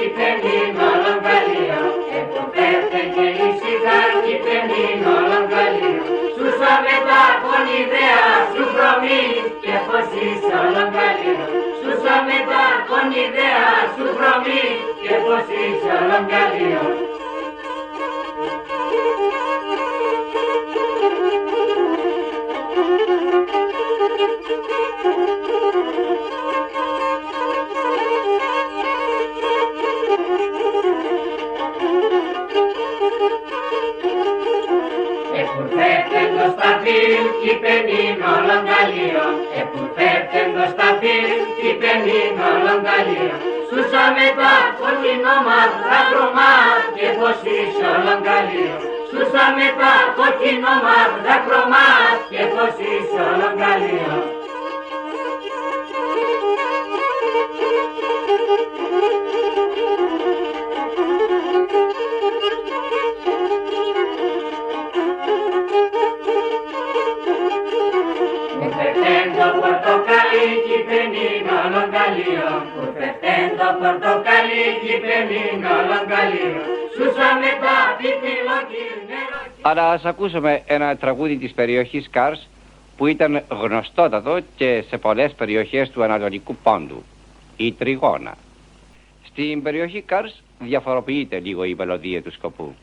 κυπενήν όλων καλείο, εποπέφτεν και ήσυχα κυπενήν όλων καλείο. Σούσα μετά κονιδέα σου βρωμή και πως είσαι όλων καλείο. Σούσα μετά κονιδέα σου βρωμή και πως είσαι όλων καλείο. Επουρφεύτεν το σταφύλ κυπενήν όλων καλείο, επουρφεύτεν το σταφύλ κυπενήν όλων καλείο. Σούσα μετά κόκκινο μαύρα χρώμα και πως είσαι όλων καλείο. Σούσα μετά κόκκινο μαύρα χρώμα και πως είσαι όλων καλείο. Το πορτοκαλί κυπενήν όλων καλείο, πουρφευτέν το πορτοκαλί κυπενήν όλων καλείο. Σούσα μετά πιπιλοκύρ νερό. Αλλά ας ακούσουμε ένα τραγούδι της περιοχής Κάρς που ήταν γνωστότατο και σε πολλές περιοχές του Ανατολικού Πόντου, η τριγώνα. Στην περιοχή Κάρς διαφοροποιείται λίγο η μελωδία του σκοπού.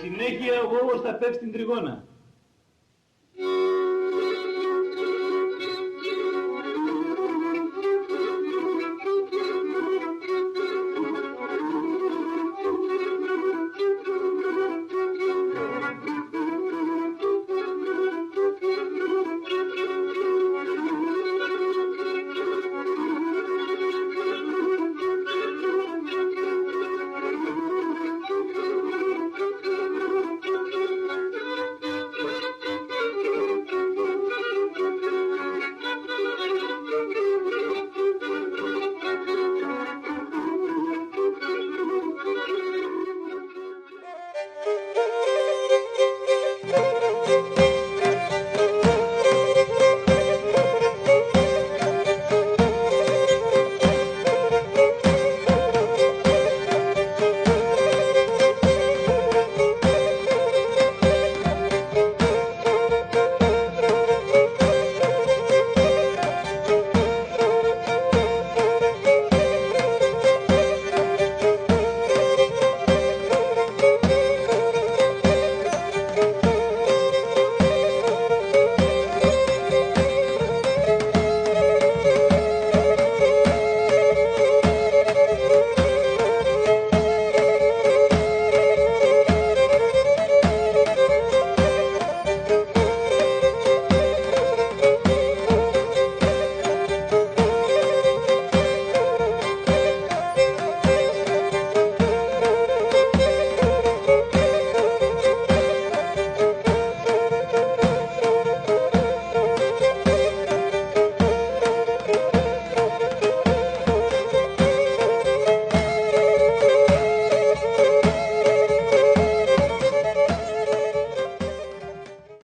Συνέχεια ο γόγος θα πέφτει στην τριγώνα.